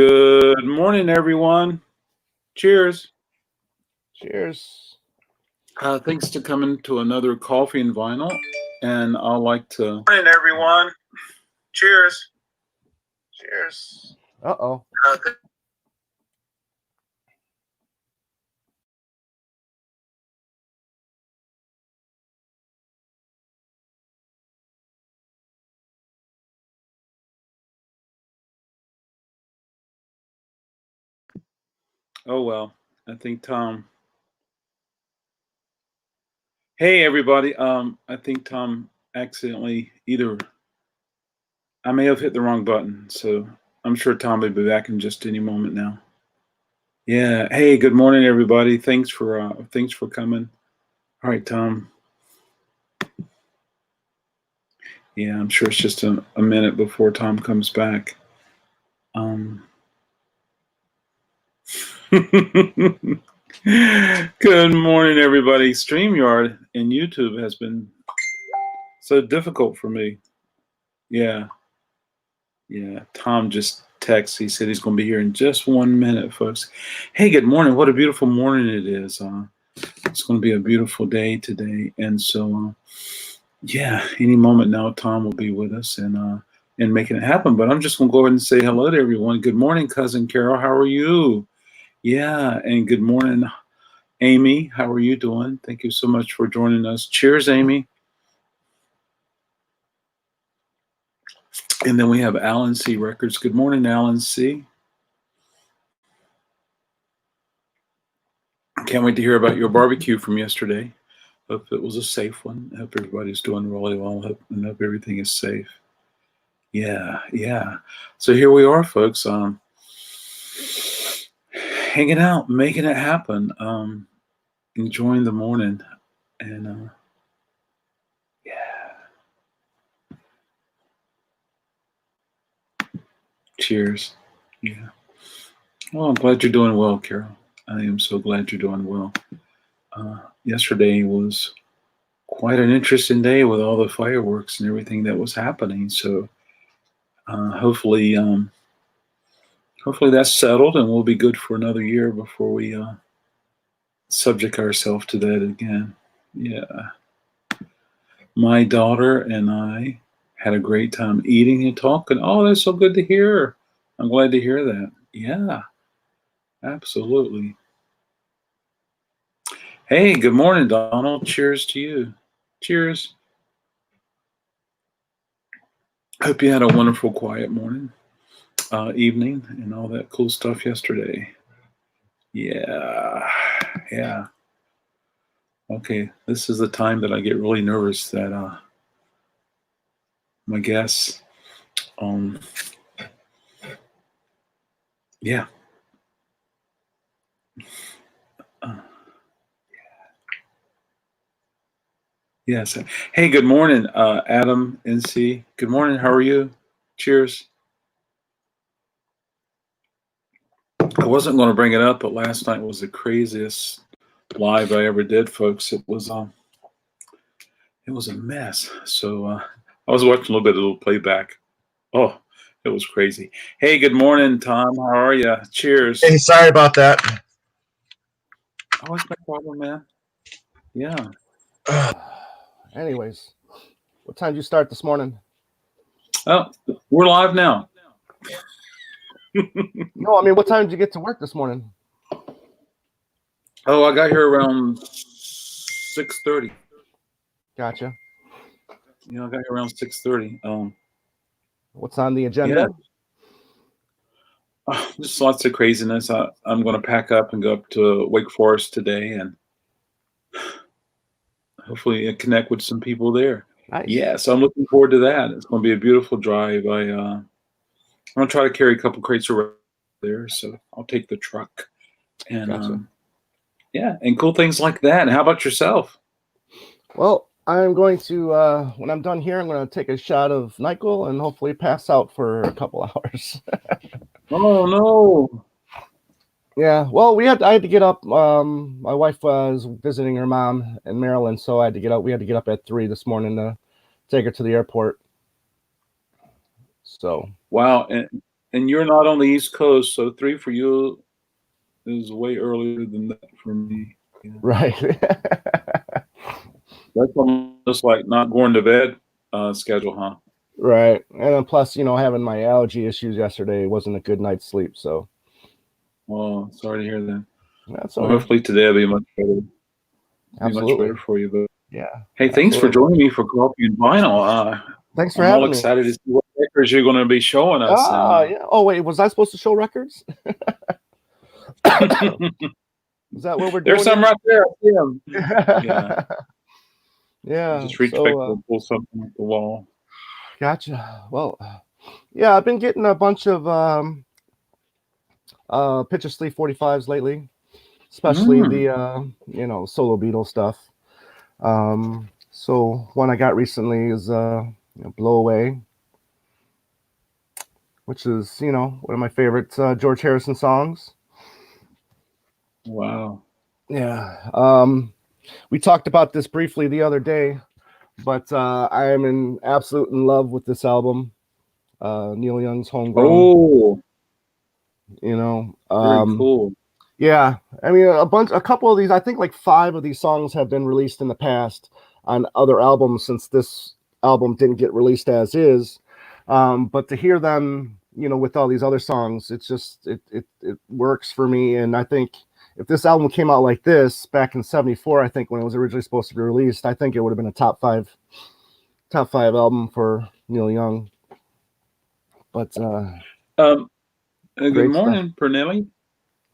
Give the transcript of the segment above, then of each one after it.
Good morning, everyone. Cheers. Cheers. Thanks to coming to another Coffee and Vinyl. And I'd like to... Good morning, everyone. Cheers. Cheers. Uh-oh. Oh, well, I think Tom... Hey, everybody. I think Tom accidentally I may have hit the wrong button, so I'm sure Tom will be back in just any moment now. Yeah. Hey, good morning, everybody. Thanks for coming. All right, Tom. Yeah, I'm sure it's just a minute before Tom comes back. Good morning, everybody. StreamYard and YouTube has been so difficult for me. Yeah. Tom just texted. He said he's going to be here in just 1 minute, folks. Hey, good morning. What a beautiful morning it is. It's going to be a beautiful day today. And so, yeah, any moment now, Tom will be with us and making it happen. But I'm just going to go ahead and say hello to everyone. Good morning, Cousin Carol. How are you? Yeah, and good morning, Amy. How are you doing? Thank you so much for joining us. Cheers, Amy. And then we have Alan C. Records. Good morning, Alan C. Can't wait to hear about your barbecue from yesterday. Hope it was a safe one. Hope everybody's doing really well. Hope everything is safe. Yeah. So here we are, folks. Hanging out, making it happen. Enjoying the morning, and yeah. Cheers. Yeah. Well, I'm glad you're doing well, Carol. I am so glad you're doing well. Yesterday was quite an interesting day with all the fireworks and everything that was happening. So hopefully that's settled and we'll be good for another year before we subject ourselves to that again. Yeah. My daughter and I had a great time eating and talking. Oh, that's so good to hear. I'm glad to hear that. Yeah, absolutely. Hey, good morning, Donald. Cheers to you. Cheers. Hope you had a wonderful, quiet morning, evening, and all that cool stuff yesterday. Yeah. Okay, this is the time that I get really nervous that my guests, yeah. Yes. Hey, good morning, Adam NC. Good morning. How are you? Cheers. I wasn't going to bring it up, but last night was the craziest live I ever did, folks. It was a mess. So I was watching a little playback. Oh, it was crazy. Hey, good morning, Tom. How are you? Cheers. Hey, sorry about that. Oh, it's no problem, man. Yeah. Anyways, what time did you start this morning? Oh, we're live now. No, I mean, what time did you get to work this morning? Oh, I got here around 6:30. Gotcha. I got here around 6:30. What's on the agenda? Yeah. Just lots of craziness. I'm going to pack up and go up to Wake Forest today and hopefully connect with some people there. Nice. Yeah, so I'm looking forward to that. It's going to be a beautiful drive. I'm going to try to carry a couple crates around there, so I'll take the truck. And gotcha. Yeah, and cool things like that. And how about yourself? Well, I'm going to, when I'm done here, I'm going to take a shot of NyQuil and hopefully pass out for a couple hours. Oh, no. Yeah, well, I had to get up. My wife was visiting her mom in Maryland, so I had to get up. We had to get up at 3 this morning to take her to the airport. So wow, And you're not on the East Coast, so 3 for you is way earlier than that for me. Yeah. Right. That's almost like not going to bed schedule, huh? Right. And then plus, having my allergy issues yesterday wasn't a good night's sleep. So Oh, sorry to hear that. that's Well, okay. hopefully today will be much better. Be much Absolutely. better for you. But Yeah. hey, thanks for Absolutely. joining me for Coffee and Vinyl. Thanks for I'm all having me. excited to see what records you're going to be showing us. Yeah. Oh, wait. Was I supposed to show records? Is that what we're There's doing some here? right there. I see 'em. Yeah. Yeah. Just reach back and pull something off the wall. Gotcha. Well, yeah, I've been getting a bunch of Pitcher Sleeve 45s lately, especially the solo Beatle stuff. So one I got recently is Blow Away, which is one of my favorite George Harrison songs. Wow. Yeah. We talked about this briefly the other day, but I am in love with this album, Neil Young's Homegrown. Oh, very cool. Yeah, I mean a couple of these, I think like 5 of these songs have been released in the past on other albums since this album didn't get released as is. But to hear them, with all these other songs, it's just it works for me. And I think if this album came out like this back in '74, I think when it was originally supposed to be released, I think it would have been a top five album for Neil Young. But Good morning, Pernelli.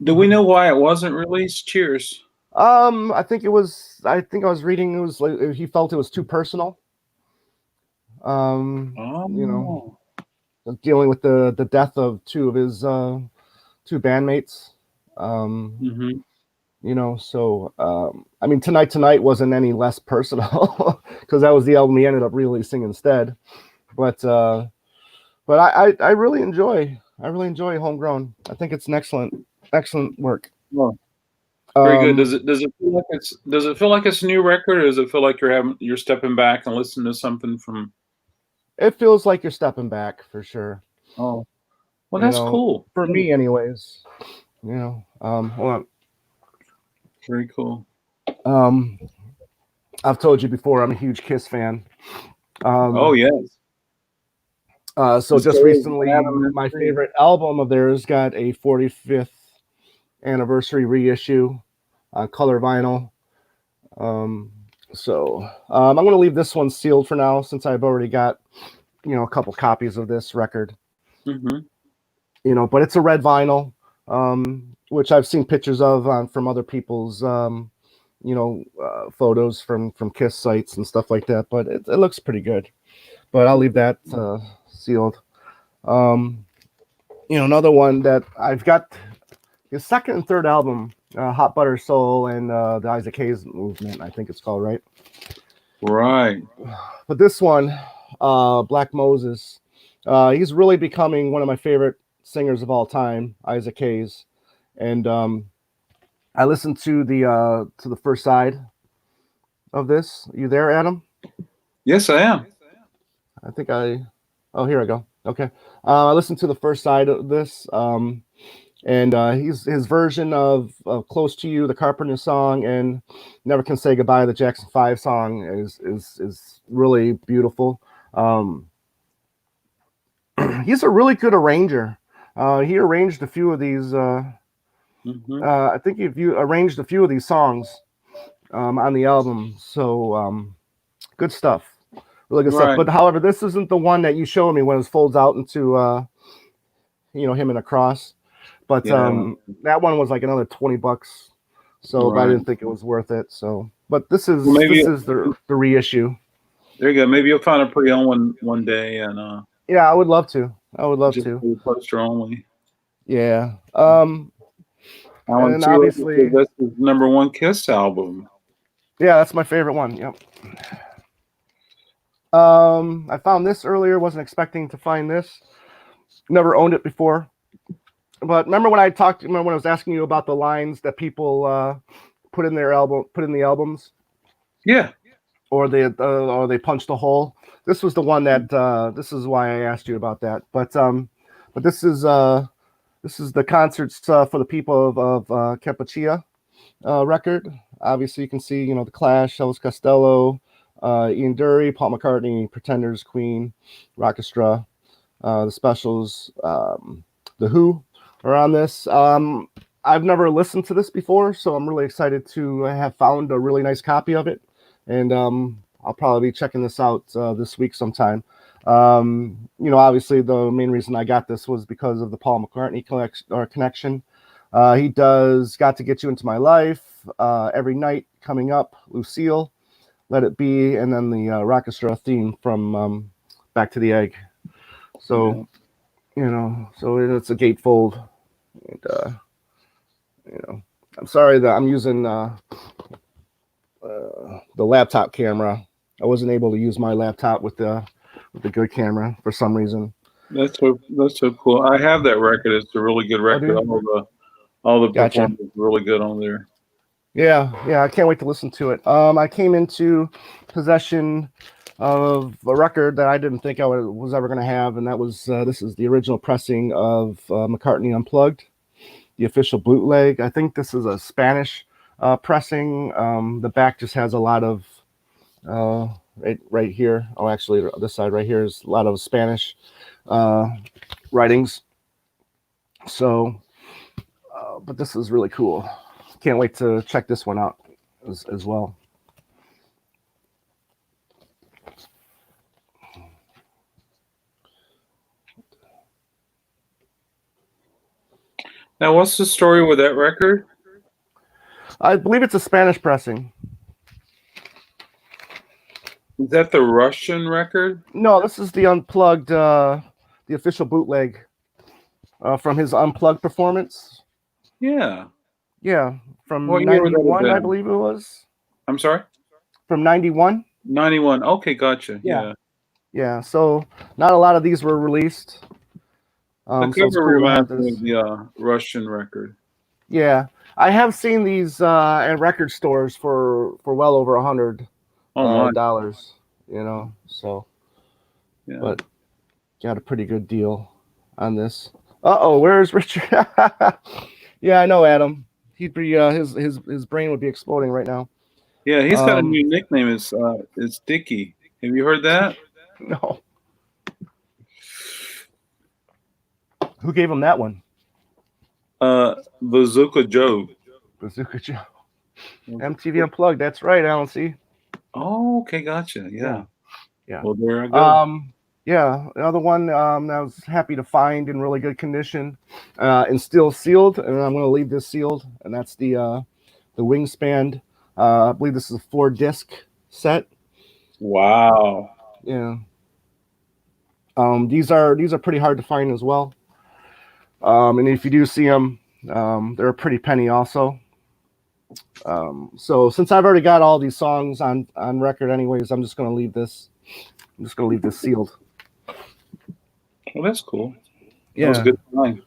Do we know why it wasn't released? Cheers. I think I was reading it was like he felt it was too personal. Dealing with the death of 2 of his 2 bandmates. So I mean, Tonight wasn't any less personal because that was the album he ended up releasing instead. But I really enjoy Homegrown. I think it's an excellent work. Oh, very good. Does it feel like it's a new record, or does it feel like you're stepping back and listening to something from? It feels like you're stepping back for sure. Oh, well, that's cool for me, anyways. Hold on. Very cool. I've told you before, I'm a huge Kiss fan. Oh yes. So just recently, my favorite album of theirs got a 45th anniversary reissue on color vinyl. So I'm going to leave this one sealed for now since I've already got, a couple copies of this record. But it's a red vinyl, which I've seen pictures of from other people's, photos from Kiss sites and stuff like that. But it looks pretty good. But I'll leave that sealed. Another one that I've got his second and third album, Hot Butter Soul and the Isaac Hayes Movement, I think it's called, right? Right. But this one, Black Moses, he's really becoming one of my favorite singers of all time, Isaac Hayes. And I listened to the first side of this. Are you there, Adam? Yes, I am. I think here I go. Okay. I listened to the first side of this. And his version of Close to You, the Carpenter song, and Never Can Say Goodbye, the Jackson 5 song is really beautiful. He's a really good arranger. He arranged a few of these. I think you arranged a few of these songs on the album. So good stuff. Really good stuff. But however, this isn't the one that you showed me when it folds out into him in a cross. But that one was like another $20. So I didn't think it was worth it. So, but this is the reissue. There you go. Maybe you'll find a pre-owned one day, and yeah, I would love to. Just poster only. Yeah. And obviously, that's his #1 Kiss album. Yeah, that's my favorite one. Yep. I found this earlier. Wasn't expecting to find this. Never owned it before. But remember when I was asking you about the lines that people put in the albums? Yeah. Or they punched a hole. This was the one that this is why I asked you about that. But But this is the concerts for the people of Cappuccino record. Obviously, you can see, the Clash, Elvis Costello, Ian Dury, Paul McCartney, Pretenders, Queen, Rockestra, the Specials, the Who are on this. I've never listened to this before, so I'm really excited to have found a really nice copy of it, and I'll probably be checking this out this week sometime. Obviously the main reason I got this was because of the Paul McCartney connection. He does Got to Get You Into My Life, Every Night Coming Up, Lucille, Let It Be, and then the Rockestra theme from Back to the Egg. So, so it's a gatefold. And, I'm sorry that I'm using the laptop camera. I wasn't able to use my laptop with the good camera for some reason. That's so cool. I have that record. It's a really good record. All the performance is really good on there. Yeah, I can't wait to listen to it. I came into possession of a record that I didn't think I was ever going to have, and that was this is the original pressing of McCartney Unplugged, the official bootleg. I think this is a Spanish pressing. The back just has a lot of right here. Oh, actually, this side right here is a lot of Spanish writings. So, but this is really cool. Can't wait to check this one out as well. Now, what's the story with that record? I believe it's a Spanish pressing. Is that the Russian record? No, this is the Unplugged, the official bootleg from his Unplugged performance. Yeah. Yeah, from 91, I believe it was. I'm sorry? From 91? 91. Okay, gotcha. Yeah. Yeah, so not a lot of these were released. The cover reminds me of the Russian record. Yeah, I have seen these at record stores for well over $100. So yeah. But got a pretty good deal on this. Where's Richard? Yeah, I know, Adam. He'd be his brain would be exploding right now. Yeah, he's got a new nickname. It's Dickie. Have you heard that? No. Who gave him that one? Bazooka Joe. Bazooka Joe. MTV Unplugged. That's right, Alan C. Oh, okay, gotcha. Yeah. Well, there I go. Yeah, another one I was happy to find in really good condition, and still sealed. And I'm going to leave this sealed. And that's the Wingspan. I believe this is a 4-disc set. Wow. Yeah. These are pretty hard to find as well. And if you do see them, they're a pretty penny also. So since I've already got all these songs on record anyways, I'm just going to leave this. Sealed. Well, that's cool. Yeah. That was a good time.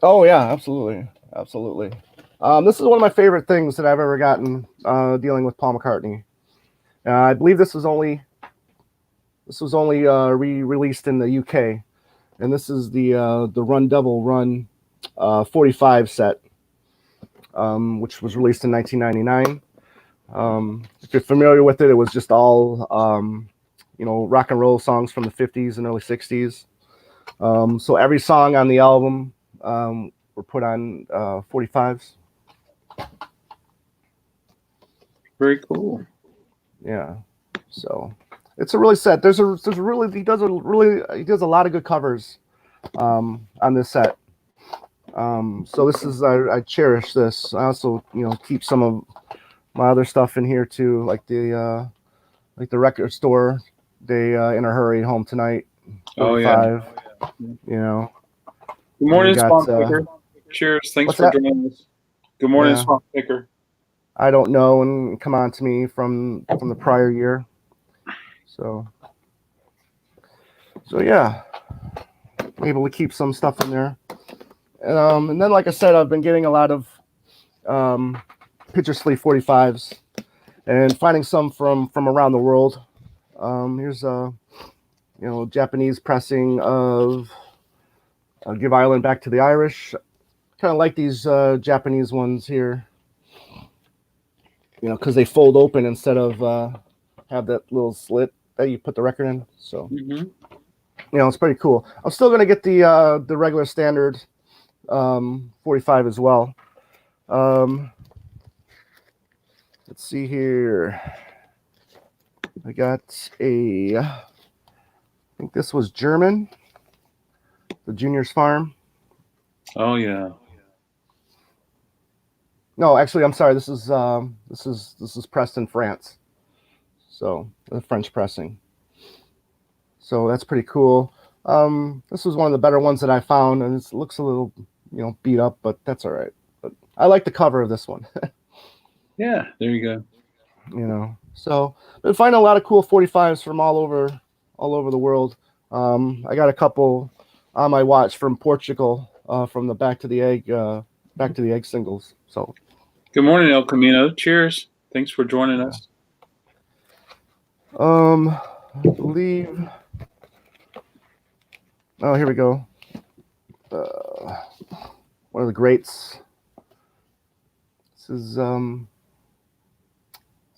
Oh yeah, absolutely. This is one of my favorite things that I've ever gotten dealing with Paul McCartney. I believe this was only re-released in the UK, and this is the Run Double Run 45 set, which was released in 1999. If you're familiar with it, it was just all rock and roll songs from the 50s and early 60s. So every song on the album were put on 45s. Very cool. Yeah. So it's a really set. He does a lot of good covers on this set. So this is I cherish this. I also keep some of my other stuff in here too, like the Record Store Day in a Hurry, Home Tonight. 45, Good morning, Swamp Picker. Cheers. Thanks for joining us. Good morning, Swamp Picker. I don't know, and come on to me from the prior year. So yeah, able to keep some stuff in there. And then, like I said, I've been getting a lot of Picture Sleeve 45s and finding some from around the world. Here's a Japanese pressing of Give Ireland back to the Irish. Kind of like these Japanese ones here, because they fold open instead of have that little slit that you put the record in. So, it's pretty cool. I'm still gonna get the regular standard 45 as well. Let's see here. I got I think this was German, the Junior's Farm. Oh yeah. No, actually, I'm sorry. This is pressed in France, so the French pressing. So that's pretty cool. This was one of the better ones that I found, and it looks a little, beat up, but that's all right. But I like the cover of this one. Yeah, there you go. So been finding a lot of cool 45s from all over the world. I got a couple on my watch from Portugal, from the Back to the Egg singles. So good morning, El Camino. Cheers. Thanks for joining us. I believe. Oh, here we go. One of the greats. This is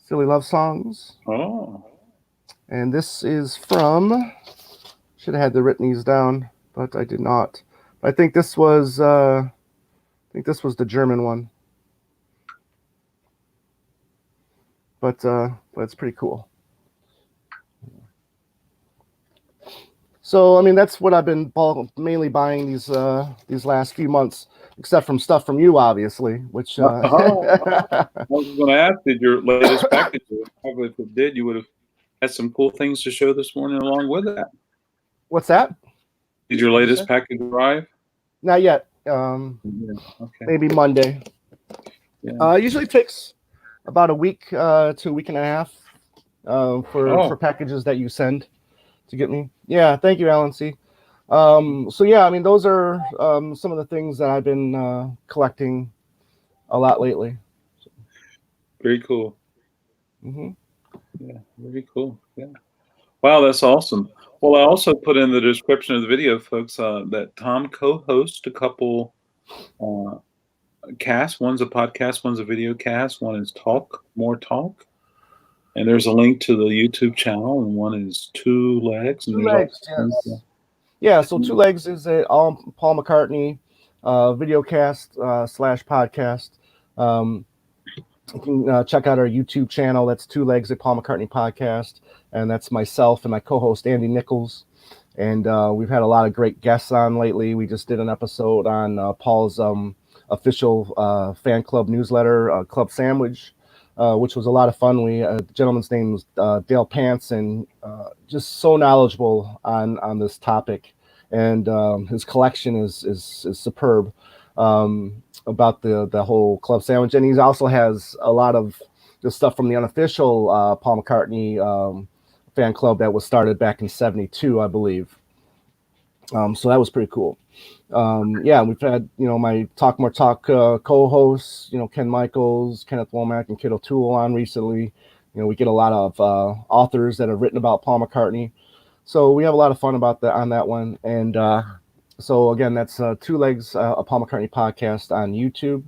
Silly Love Songs. Oh. And this is from. Should have had the written these down, but I did not. I think this was. the German one. But it's pretty cool. So, I mean, that's what I've been mainly buying these last few months, except from stuff from you, obviously, which... I was going to ask, did your latest package, probably if it did, you would have had some cool things to show this morning along with that. What's that? Did your latest package arrive? Not yet. Okay. Maybe Monday. Yeah. Usually takes about a week to a week and a half for packages that you send to get me. Yeah, thank you, Alan C. So yeah, I mean, those are some of the things that I've been collecting a lot lately. Very cool. Mm-hmm. Yeah, very cool. Yeah. Wow, that's awesome. Well, I also put in the description of the video, folks, that Tom co-hosts a couple casts. One's a podcast, one's a video cast. One is Talk, More Talk. And there's a link to the YouTube channel, and one is Two Legs. And Two Legs, yes. Yeah, so Two Legs is a Paul McCartney video cast / podcast. You can check out our YouTube channel. That's Two Legs, a Paul McCartney podcast. And that's myself and my co-host, Andy Nichols. And we've had a lot of great guests on lately. We just did an episode on Paul's official fan club newsletter, Club Sandwich, which was a lot of fun. The gentleman's name was Dale Pants, and just so knowledgeable on this topic. And his collection is superb about the whole Club Sandwich. And he also has a lot of the stuff from the unofficial Paul McCartney fan club that was started back in '72, I believe. So that was pretty cool. Yeah, we've had, my Talk More Talk co-hosts, Ken Michaels, Kenneth Womack, and Kit O'Toole on recently. We get a lot of authors that have written about Paul McCartney. So we have a lot of fun on that one. And so again, that's Two Legs, a Paul McCartney podcast on YouTube.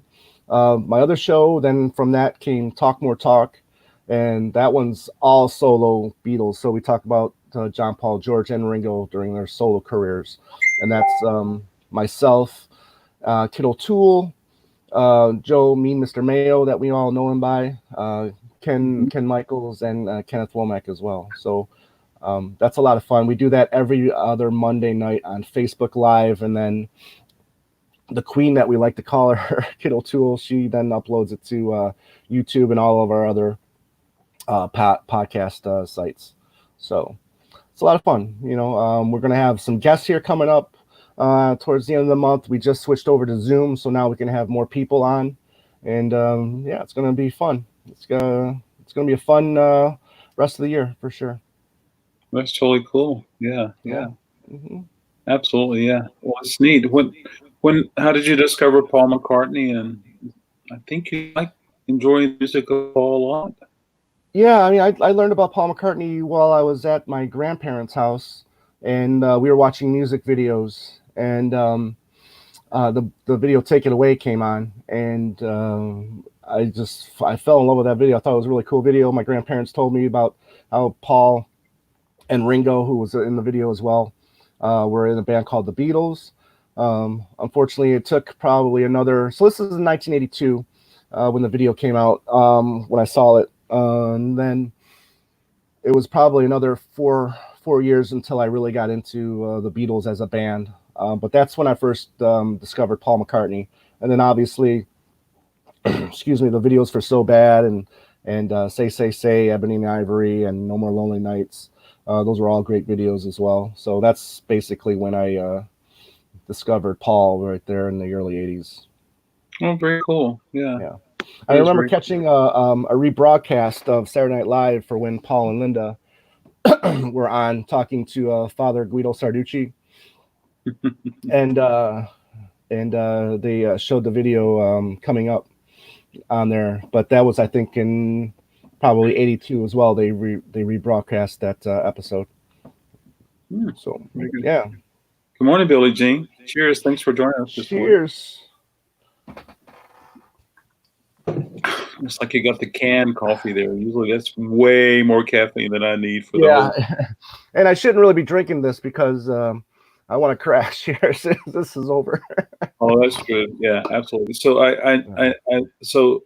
My other show, then from that came Talk More Talk. And that one's all solo Beatles. So we talk about John, Paul, George, and Ringo during their solo careers. And that's myself, Kit O'Toole, Joe Mean Mr. Mayo, that we all know him by, Ken Michaels, and Kenneth Womack as well. So that's a lot of fun. We do that every other Monday night on Facebook Live. And then the queen that we like to call her, Kit O'Toole, she then uploads it to YouTube and all of our other podcast sites. So it's a lot of fun. We're going to have some guests here coming up towards the end of the month. We just switched over to Zoom, so now we can have more people on. And yeah, it's going to be fun. It's going to be a fun rest of the year for sure. That's totally cool. Yeah. Mm-hmm. Absolutely, yeah. Well, it's neat. How did you discover Paul McCartney? And I think you enjoy the music of Paul a lot. Yeah, I mean, I learned about Paul McCartney while I was at my grandparents' house, and we were watching music videos. and the video "Take It Away" came on, and I fell in love with that video. I thought it was a really cool video. My grandparents told me about how Paul and Ringo, who was in the video as well, were in a band called the Beatles. Unfortunately, it took probably another. So this is in 1982 when the video came out. When I saw it, and then it was probably another four years until I really got into the Beatles as a band. But that's when I first discovered Paul McCartney, and then obviously, excuse me, the videos for "So Bad" and Say, Ebony and Ivory, and No More Lonely Nights. Those were all great videos as well. So that's basically when I discovered Paul right there in the early '80s. Oh, very cool. Yeah. Yeah. I remember catching a rebroadcast of Saturday Night Live for when Paul and Linda were on talking to Father Guido Sarducci, and they showed the video coming up on there. But that was, I think, in probably '82 as well. They rebroadcast that episode. So yeah. Good morning, Billie Jean. Cheers. Thanks for joining us this morning. Cheers. It's like you got the canned coffee there. Usually that's way more caffeine than I need for And I shouldn't really be drinking this because I want to crash here as soon as this is over. Oh, that's good. Yeah, absolutely. So so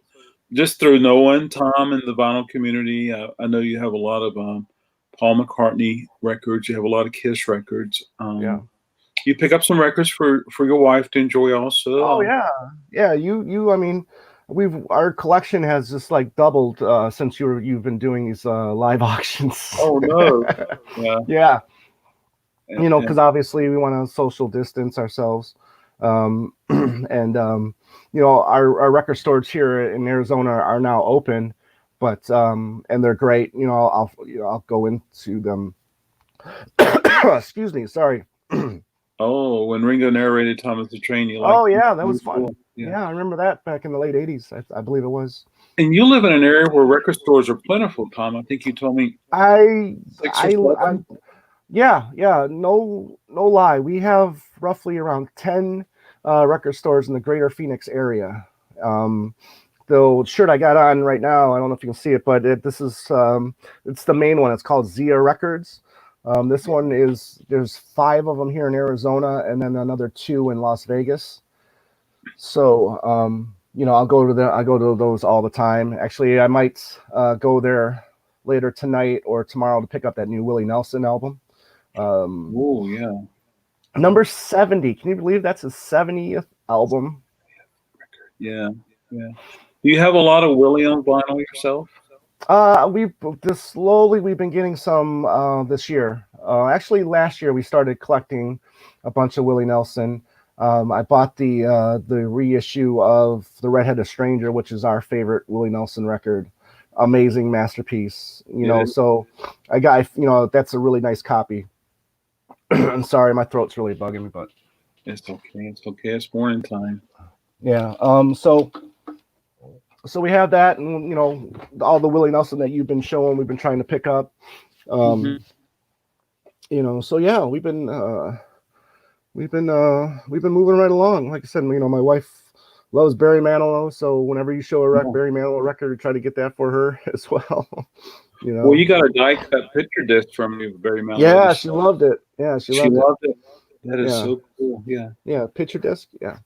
just through knowing Tom and the vinyl community, I know you have a lot of Paul McCartney records. You have a lot of Kiss records. You pick up some records for your wife to enjoy also. Oh yeah. You. I mean, our collection has just like doubled since you've been doing these live auctions. Oh no. Yeah. You know, because obviously we want to social distance ourselves, and you know, our record stores here in Arizona are now open, but and they're great. You know, I'll go into them. Excuse me, sorry. Oh, when Ringo narrated Thomas the Train, you liked yeah, that was fun. Cool. Yeah, I remember that back in the late '80s. I believe it was. And you live in an area where record stores are plentiful, Tom. I think you told me. Yeah, no lie. We have roughly around 10 record stores in the greater Phoenix area. The shirt I got on right now, I don't know if you can see it, but this is it's the main one. It's called Zia Records. This one there's 5 of them here in Arizona, and then another 2 in Las Vegas. So you know, I go to those all the time. Actually, I might go there later tonight or tomorrow to pick up that new Willie Nelson album. Oh yeah, number 70. Can you believe that's his 70th album? Yeah. Do you have a lot of Willie on vinyl yourself? We've been getting some this year. Actually, last year we started collecting a bunch of Willie Nelson. I bought the reissue of The Redheaded Stranger, which is our favorite Willie Nelson record. Amazing masterpiece, you know. So I got, you know, that's a really nice copy. I'm sorry, my throat's really bugging me, but it's okay. It's morning time. Yeah. So we have that, and you know, all the Willie Nelson that you've been showing, we've been trying to pick up. You know, so yeah, we've been moving right along. Like I said, you know, my wife loves Barry Manilow, so whenever you show a Barry Manilow record, we try to get that for her as well. You know. Well, you got a die-cut picture disc from me, Barry Manilow. Yeah, she loved it. Yeah, she loved it. That is so cool. Yeah. Yeah, picture disc. Yeah.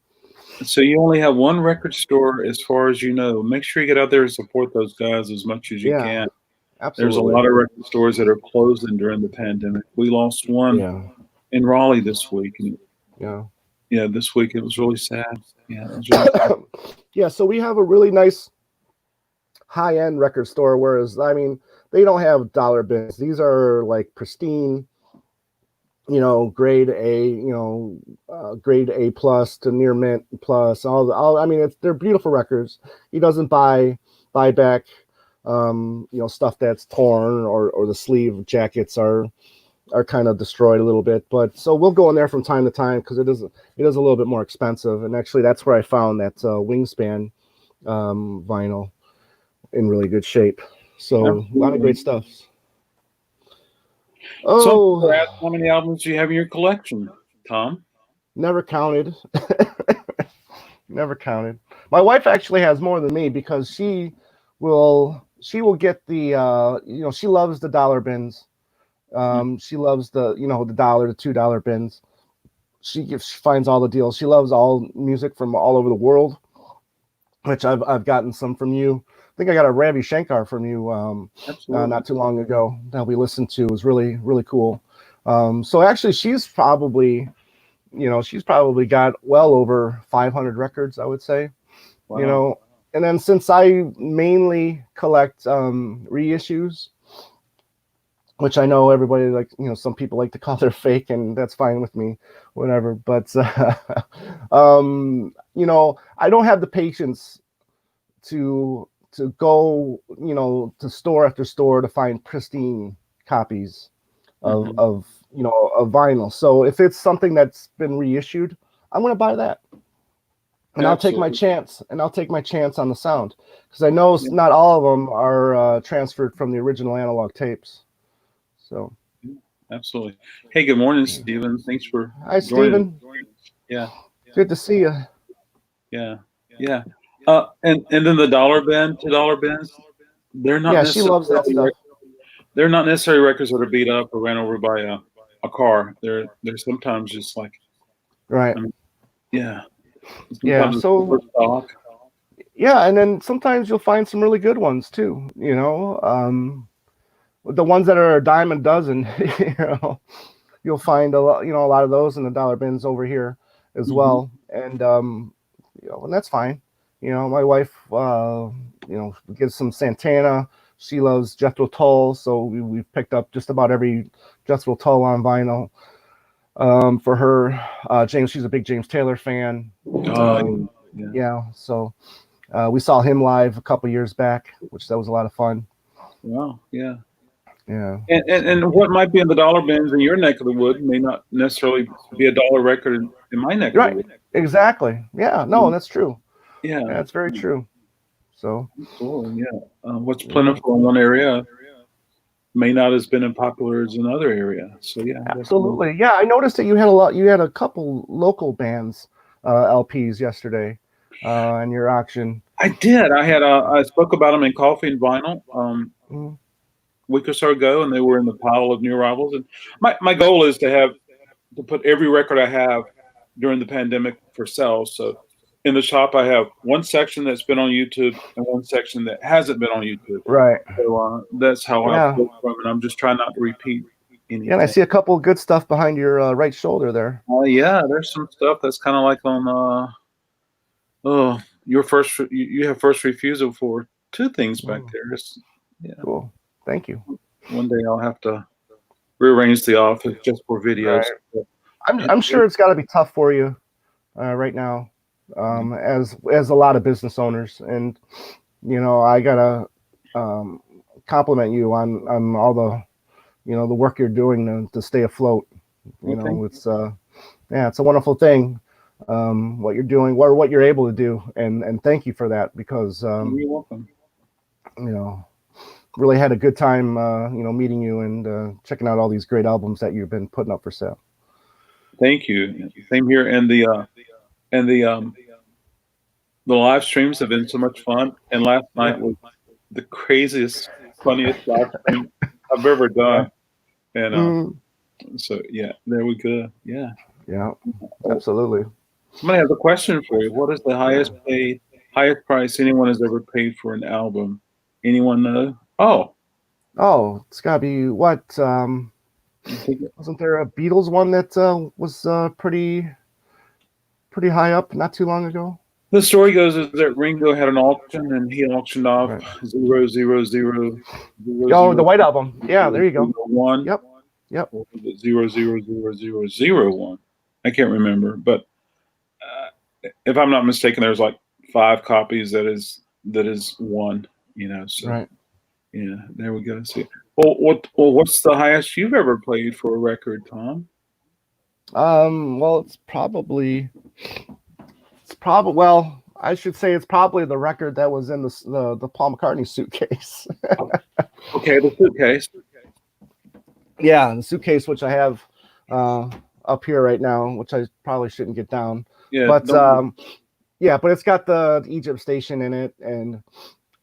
So you only have one record store, as far as you know. Make sure you get out there and support those guys as much as you can. Absolutely. There's a lot of record stores that are closing during the pandemic. We lost one in Raleigh this week. Yeah, this week it was really sad. Yeah, it was really sad. Yeah, so we have a really nice high-end record store, whereas, I mean, they don't have dollar bins. These are like pristine, you know, grade A, you know, grade A plus to near mint plus. I mean, they're beautiful records. He doesn't buy back, you know, stuff that's torn or the sleeve jackets are kind of destroyed a little bit. But so we'll go in there from time to time because it is a little bit more expensive. And actually, that's where I found that Wingspan vinyl in really good shape. So a lot of great stuff. So how many albums do you have in your collection, Tom? Never counted. Never counted. My wife actually has more than me because she will get the she loves the dollar bins. She loves the dollar to $2 bins. She finds all the deals. She loves all music from all over the world, which I've gotten some from you. I think I got a Ravi Shankar from you not too long ago that we listened to. It was really, really cool. So actually she's probably got well over 500 records, I would say. Wow. And then since I mainly collect reissues, which I know everybody some people like to call they're fake, and that's fine with me, whatever. But I don't have the patience to go, to store after store to find pristine copies of vinyl. So if it's something that's been reissued, I'm going to buy that. And I'll take my chance, on the sound, because I know not all of them are transferred from the original analog tapes. So, absolutely. Hey, good morning, Stephen. Thanks for hi, Stephen. Yeah, good to see you. Yeah. And then the dollar bin, $2 bins, they're not Yeah, she loves that stuff. They're not necessarily records that are beat up or ran over by a car. They're sometimes just like, right. Yeah. So yeah, and then sometimes you'll find some really good ones too. The ones that are a dime a dozen. You'll find a lot of those in the dollar bins over here as well, and and that's fine. My wife gives some Santana. She loves Jethro Tull, so we've picked up just about every Jethro Tull on vinyl. For her, she's a big James Taylor fan. So we saw him live a couple years back, which that was a lot of fun. Wow, yeah. And what might be in the dollar bins in your neck of the wood may not necessarily be a dollar record in my neck of the wood. Exactly. Yeah, no, that's true. Yeah, that's very true. So absolutely, yeah. What's plentiful in one area may not as been as popular as another area. So yeah, absolutely. Yeah, I noticed that you had a couple local bands LPs yesterday in your auction. I did. I spoke about them in Coffee and Vinyl a week or so ago, and they were in the pile of new arrivals. And my goal is to put every record I have during the pandemic for sale. So in the shop, I have one section that's been on YouTube and one section that hasn't been on YouTube. Right. So that's how I pull from it. I'm just trying not to repeat anything. Yeah, and I see a couple of good stuff behind your right shoulder there. Yeah, there's some stuff that's kind of like on you have first refusal for two things back there. Cool. Thank you. One day I'll have to rearrange the office just for videos. Right. I'm sure it's got to be tough for you right now, as a lot of business owners, and I gotta compliment you on all the the work you're doing to stay afloat. It's it's a wonderful thing what you're doing, what you're able to do, and thank you for that, because you're welcome. Really had a good time meeting you and checking out all these great albums that you've been putting up for sale. Thank you. Same here. And the live streams have been so much fun. And last night was the craziest, funniest live stream I've ever done. And so yeah, there we go. Yeah, absolutely. Somebody has a question for you. What is the highest price anyone has ever paid for an album? Anyone know? It's gotta be what? Wasn't there a Beatles one that was pretty high up not too long ago? The story goes is that Ringo had an auction and he auctioned off 000. The White Album. Yeah, there you go. 1. Yep. 00001. I can't remember, but if I'm not mistaken, there's like 5 copies that is 1. So yeah, there we go. See, what's the highest you've ever played for a record, Tom? Well, it's probably. Well, I should say it's probably the record that was in the Paul McCartney suitcase. Okay, the suitcase. Yeah, the suitcase, which I have up here right now, which I probably shouldn't get down. Yeah, But yeah, but it's got the Egypt station in it, and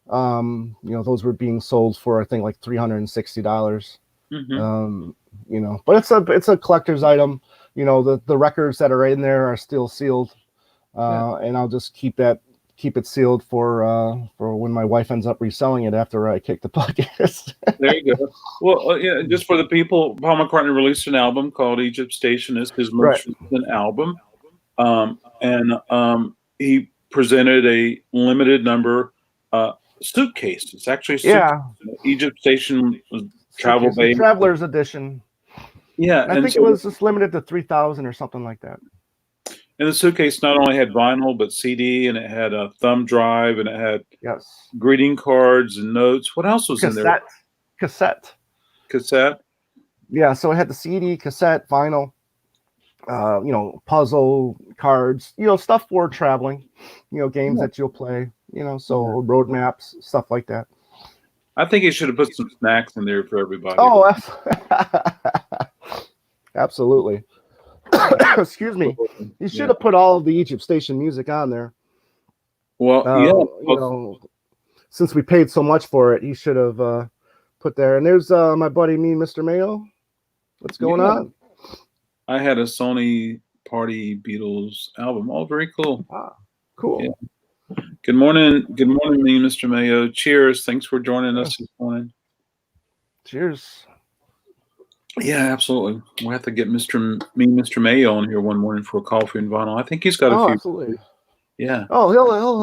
those were being sold for I think like $360. But it's a collector's item. The records that are in there are still sealed, and I'll just keep it sealed for when my wife ends up reselling it after I kick the bucket. There you go. Well, yeah, just for the people, Paul McCartney released an album called Egypt Station. It's his most recent album. And he presented a limited number suitcase. It's actually a suitcase. Egypt Station travel bag. Traveler's edition. Yeah. And I think it was just limited to 3,000 or something like that. And the suitcase not only had vinyl, but CD, and it had a thumb drive, and it had greeting cards and notes. What else was in there? Cassette. Yeah, so it had the CD, cassette, vinyl, puzzle cards, stuff for traveling, games that you'll play, so road maps, stuff like that. I think he should have put some snacks in there for everybody. Oh, absolutely. Excuse me. You should have put all of the Egypt Station music on there. Well, since we paid so much for it, he should have put there. And there's my buddy, Mr. Mayo. What's going on? I had a Sony Party Beatles album. Oh, very cool. Ah, cool. Yeah. Good morning, me, Mr. Mayo. Cheers. Thanks for joining us this morning. Cheers. Yeah, absolutely. We'll have to get Mr. Mayo on here one morning for a coffee and vinyl. I think he's got a few. Absolutely. Yeah. Oh, he'll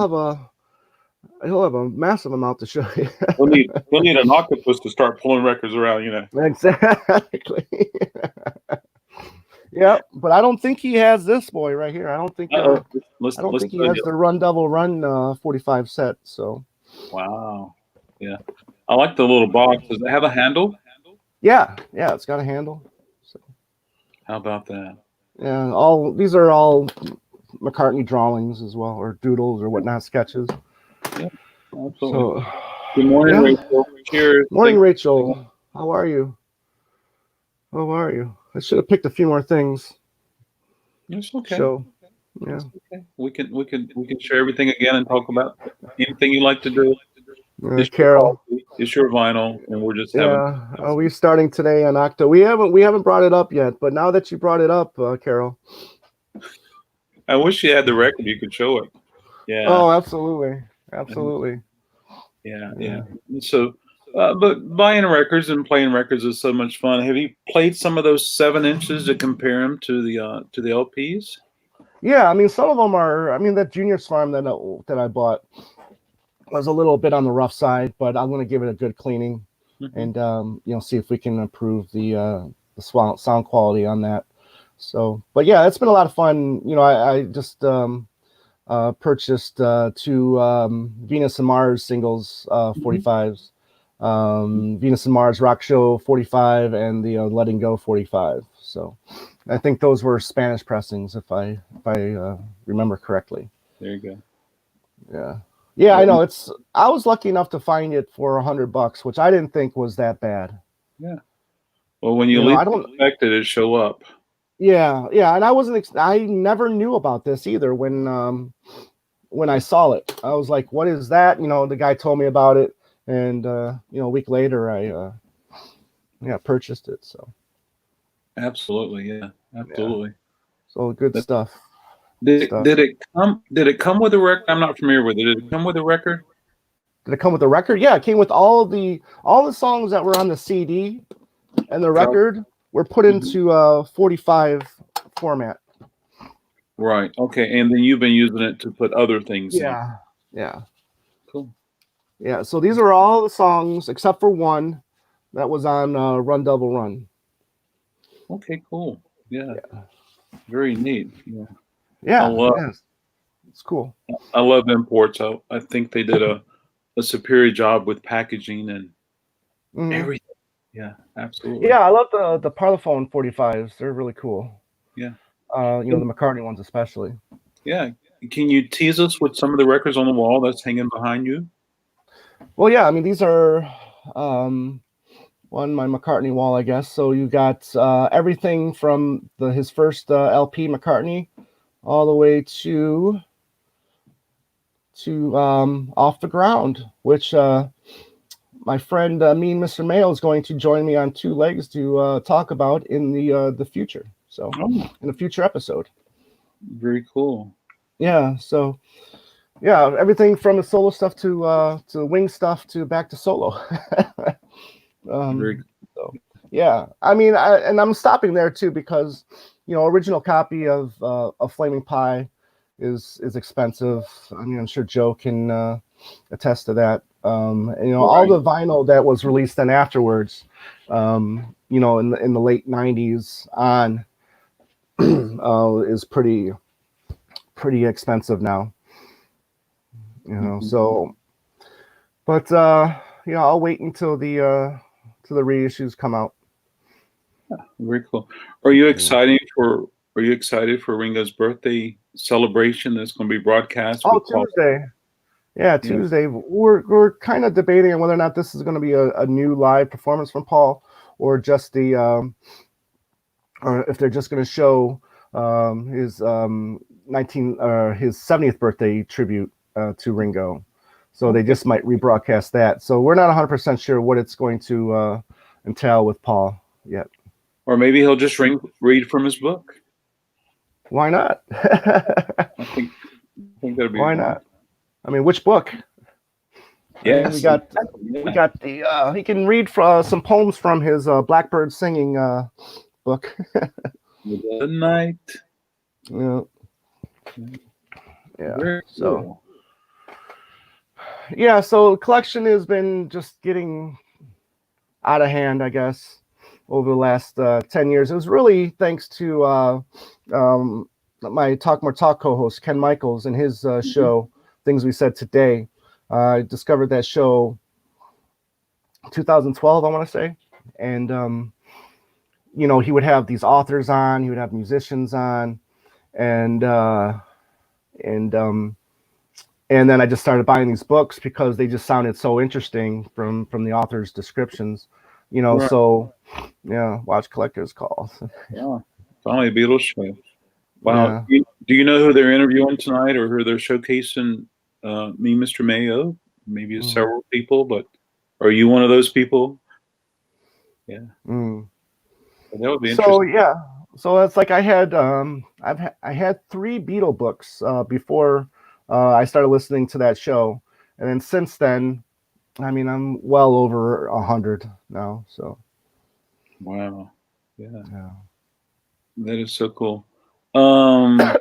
have a massive amount to show you. we'll need an octopus to start pulling records around, Exactly. Yeah, but I don't think he has this boy right here. I don't think. He has the Run Double Run 45 set. So. Wow. Yeah, I like the little box. Does it have a handle? Yeah, it's got a handle. So. How about that? Yeah, these are all McCartney drawings as well, or doodles or whatnot, sketches. Yeah, absolutely. So, good morning, Rachel. Cheers. Morning, Rachel. How are you? I should have picked a few more things. It's okay. So, yeah. It's okay. We can share everything again and talk about anything you like to do. Carol, it's your vinyl, and we're just having. Are we starting today on Octo? We haven't brought it up yet, but now that you brought it up, Carol, I wish you had the record. You could show it. Yeah. Oh, absolutely. Yeah. So, but buying records and playing records is so much fun. Have you played some of those 7 inches to compare them to the LPs? Yeah, I mean, some of them are. I mean, that Junior Farm that I bought was a little bit on the rough side, but I'm going to give it a good cleaning, and see if we can improve the sound quality on that. So, but yeah, it's been a lot of fun. I just purchased 2 Venus and Mars singles 45s, Venus and Mars Rock Show 45, and the Letting Go 45. So, I think those were Spanish pressings, if I remember correctly. There you go. Yeah. Yeah, I know. I was lucky enough to find it for $100, which I didn't think was that bad. Yeah. Well, when you least expect it, it show up. Yeah, and I never knew about this either when I saw it. I was like, "What is that?" The guy told me about it, and a week later, I purchased it. So. Absolutely, yeah, absolutely. Yeah. So good stuff. Did it come with a record? I'm not familiar with it. Did it come with a record? Did it come with a record? Yeah, it came with all the songs that were on the CD and the record were put into 45 format. Right. Okay. And then you've been using it to put other things in. Yeah. Cool. Yeah. So these are all the songs except for one that was on Run Double Run. Okay. Cool. Yeah. Very neat. Yeah. Yeah, it's cool. I love imports. I think they did a superior job with packaging and everything. Yeah, absolutely. Yeah, I love the Parlophone 45s. They're really cool. Yeah. The McCartney ones especially. Yeah. Can you tease us with some of the records on the wall that's hanging behind you? Well, yeah. I mean, these are. Well, on my McCartney wall, I guess. So you got everything from his first LP, McCartney, all the way to Off the Ground, which my friend Mean Mr. Mayo is going to join me on Two Legs to talk about in the future. So in a future episode. Very cool. Yeah. So yeah, everything from the solo stuff to wing stuff to back to solo. Very So yeah, I mean, I'm stopping there too because original copy of Flaming Pie is expensive. I mean, I'm sure Joe can attest to that. And, all the vinyl that was released then afterwards, in the late '90s on, is pretty expensive now. So, but I'll wait until the reissues come out. Yeah, very cool. Are you excited for Ringo's birthday celebration that's going to be broadcast? Oh, Tuesday. Yeah, Tuesday. We're kind of debating on whether or not this is going to be a new live performance from Paul, or just or if they're just going to show his 70th birthday tribute to Ringo. So they just might rebroadcast that. So we're not 100% sure what it's going to entail with Paul yet. Or maybe he'll just read from his book. Why not? I think that'd be Why not? I mean, which book? Yes, we got the he can read some poems from his Blackbird Singing book. Good night. Yeah. Very so cool. yeah, so collection has been just getting out of hand, I guess, over the last 10 years. It was really thanks to my Talk More Talk co-host Ken Michaels and his show Things We Said Today. I discovered that show 2012, I want to say, and he would have these authors on, he would have musicians on, and then I just started buying these books because they just sounded so interesting from the author's descriptions, Right. So watch Collector's Calls. Yeah, finally a Beatles show. Wow. Yeah. Do you know who they're interviewing tonight, or who they're showcasing? Me, Mr. Mayo. Maybe it's several people, but are you one of those people? Yeah. That would be interesting. So it's like I had I had 3 Beatle books before I started listening to that show, and then since then, I mean, I'm well over 100 now. So wow, yeah, yeah. That is so cool. Sorry,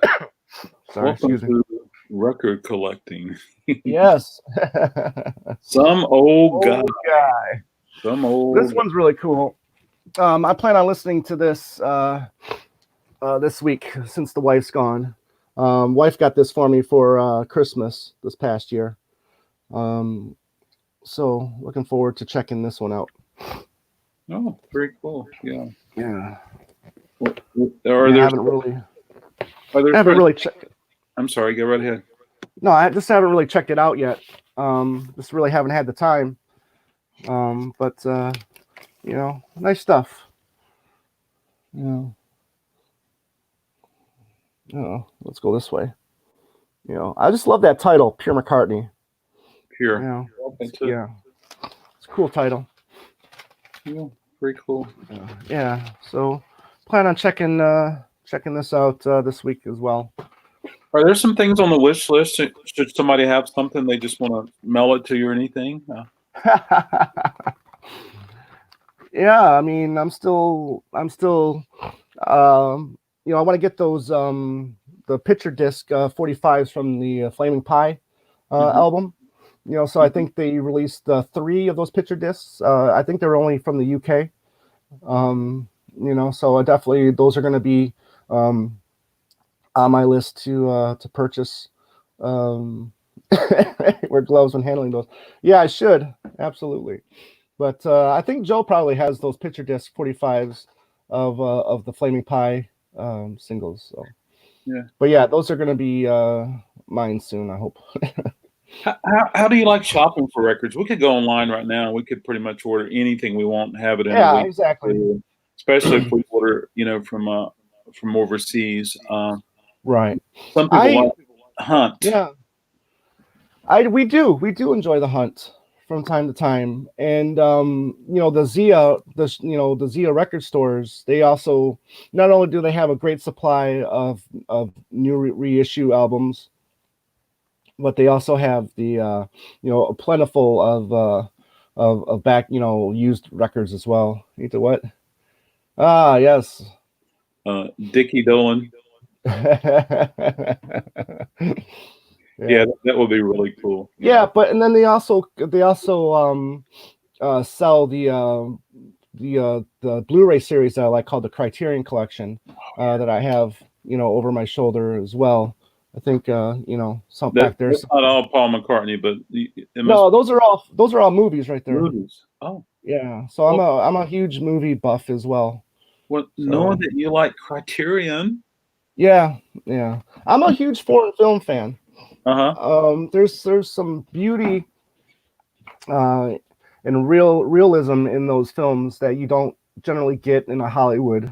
Welcome to record collecting. Yes. Some old guy. Some old. This one's really cool. I plan on listening to this this week since the wife's gone. Wife got this for me for Christmas this past year. So looking forward to checking this one out. Oh, very cool. Yeah. Yeah. I haven't really checked it. I'm sorry, go right ahead. No, I just haven't really checked it out yet. Just really haven't had the time. But nice stuff. Let's go this way. I just love that title, Pure McCartney. Pure. It's a cool title. Yeah, very cool. Yeah. So plan on checking this out this week as well. Are there some things on the wish list? Should somebody have something they just want to mail it to you or anything? Yeah, I mean, I'm still I want to get those the picture disc 45s from the Flaming Pie album. So I think they released 3 of those picture discs. I think they're only from the UK. So definitely those are going to be on my list to purchase. Wear gloves when handling those. Yeah, I should, absolutely. But I think Joe probably has those picture disc 45s of the Flaming Pie singles. So yeah. But yeah, those are going to be mine soon, I hope. How do you like shopping for records? We could go online right now. We could pretty much order anything we want, have it in a Yeah, week, exactly. especially if we order, from overseas. Right. Some people I like hunt. Yeah, we do enjoy the hunt from time to time, and the Zia record stores. They also, not only do they have a great supply of new reissue albums, but they also have a plentiful of back used records as well. Either what? Ah, yes. Dickie Dolan. Yeah, Yeah. that would be really cool. Yeah, but and then they also sell the Blu-ray series that I like, called the Criterion Collection, that I have over my shoulder as well. I think some back there. That's not all Paul McCartney, but it must No, those are all movies right be there. movies. Oh, Yeah, so I'm well, a huge movie buff as well. knowing So that you like Criterion. yeah, yeah, I'm a huge foreign film fan. Uh-huh. There's some beauty uh, and realism in those films that you don't generally get in a Hollywood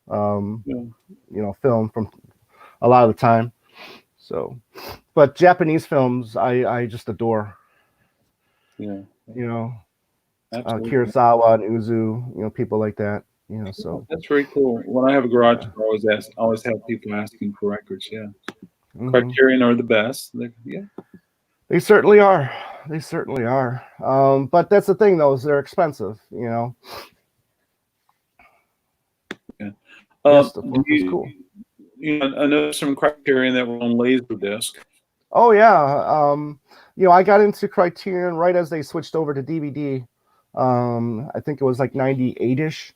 um, Yeah. film from a lot of the time. So, but Japanese films, I just adore. Yeah. You know, Absolutely. Kurosawa and Uzu, people like that. Oh, So that's very cool. When I have a garage, yeah. I always have people asking for records. Yeah. Hmm. Criterion are the best. Yeah. They certainly are. They certainly are. But that's the thing, though, is they're expensive. Yeah. Yes, the Do fourth is cool. I know some Criterion that were on Laserdisc. Oh yeah. I got into Criterion right as they switched over to DVD. I think it was like 98ish.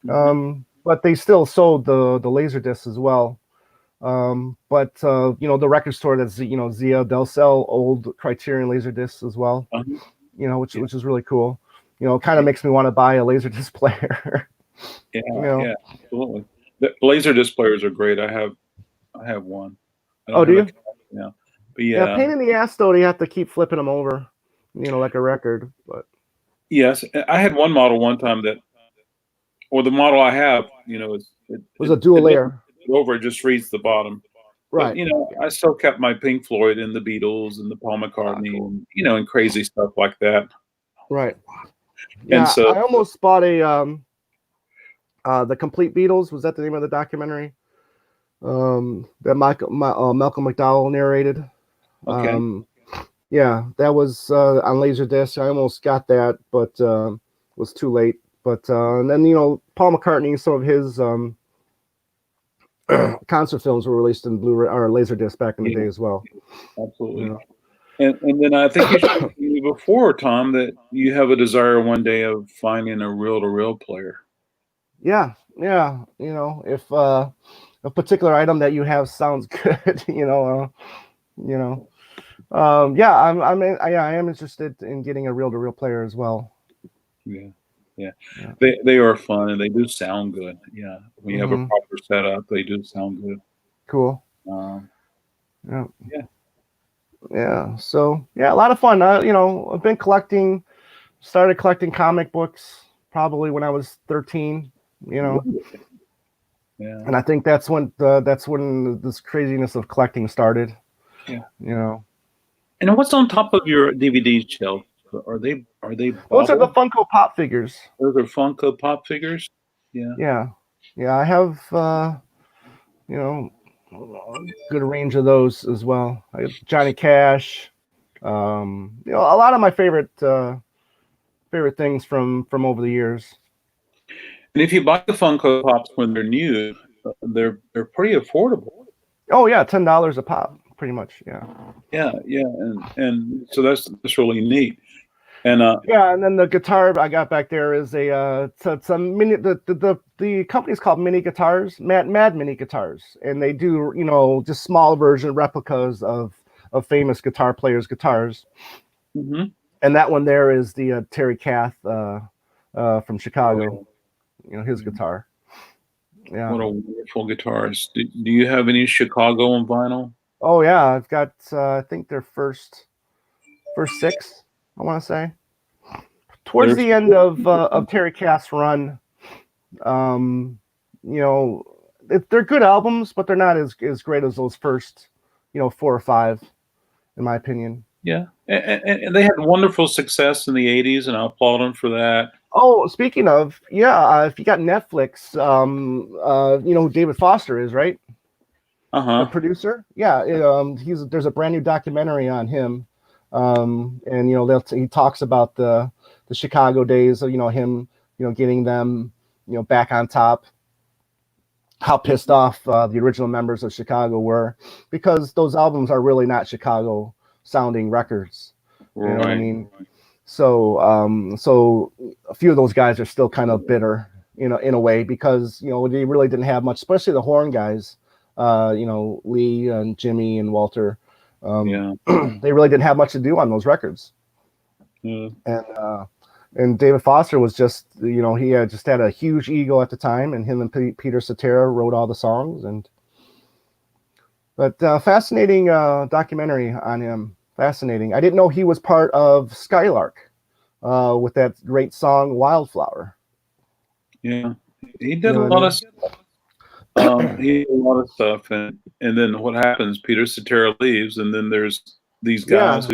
Mhm. But they still sold the laser discs as well. But the record store that's Zia, they'll sell old Criterion laser discs as well. Uh-huh. Which Yeah. which is really cool. It kind of makes me want to buy a laser disc player. Yeah. you know. Yeah. Absolutely. The Laserdisc players are great. I have one. I don't Oh, do have a you? copy now, but Yeah, yeah. pain in the ass though. You have to keep flipping them over, like a record. But Yes, I had one model one time or the model I have, it was a dual it doesn't layer. flip it over, it just reads the bottom. But, Right. Yeah. I still kept my Pink Floyd and the Beatles and the Paul Ah, McCartney cool. and crazy stuff like that. Right. And Yeah, so, I almost bought the Complete Beatles. Was that the name of the documentary? That Malcolm McDowell narrated. okay, Yeah, that was on Laserdisc. I almost got that, but was too late. But and then Paul McCartney, some of his concert films were released in Blu-ray or Laserdisc back in the yeah, day as well. absolutely. You And then I think you shared with me before, Tom, that you have a desire one day of finding a reel-to-reel player. Yeah, yeah. If a particular item that you have sounds good, yeah, I am interested in getting a reel-to-reel player as well. Yeah, yeah. Yeah. They are fun and they do sound good. Yeah, when you have a Hmm. proper setup, they do sound good. Cool. Um, Yeah. yeah. Yeah. So yeah, a lot of fun. I've been started collecting comic books probably when I was 13. Really? Yeah, And I think that's when this craziness of collecting started. yeah. You know, And what's on top of your DVD shelf? Are they those are the bubble? Funko Pop figures. Those are Funko Pop figures? Yeah. Yeah. Yeah, I have you know a good range of those as well. I have Johnny Cash. A lot of my favorite things from over the years. And if you buy the Funko Pops when they're new, they're pretty affordable. Oh yeah, $10 a pop, pretty much. Yeah. Yeah, yeah, and so that's really neat. And Yeah, and then the guitar I got back there is it's a mini. The company's called Mini Guitars, Mad Mini Guitars, and they do just small version replicas of famous guitar players' guitars. mhm. And that one there is the Terry Kath from Oh Chicago. yeah, His yeah. guitar. Yeah. What a wonderful guitarist. Do you have any Chicago on vinyl? Oh yeah, I've got I think their first. first 6, I want to say. Towards the end of Terry Cass' run, you know, they're good albums, but they're not as great as those first, 4 or 5, in my opinion. Yeah, and they had wonderful success in the '80s, and I applaud them for that. Oh, speaking of, if you got Netflix, you know who David Foster is, right? The producer. Yeah, there's a brand new documentary on him, and he talks about the Chicago days of him getting them back on top. How pissed off the original members of Chicago were, because those albums are really not Chicago sounding records. You know what I mean? So so a few of those guys are still kind of bitter, in a way, because they really didn't have much, especially the horn guys, Lee and Jimmy and Walter. They really didn't have much to do on those records. And David Foster was just, he had a huge ego at the time, and him and Peter Cetera wrote all the songs. But fascinating documentary on him. Fascinating. I didn't know he was part of Skylark with that great song Wildflower. Yeah, he did a lot of stuff. He did a lot of stuff, and then what happens? Peter Cetera leaves, and then there's these guys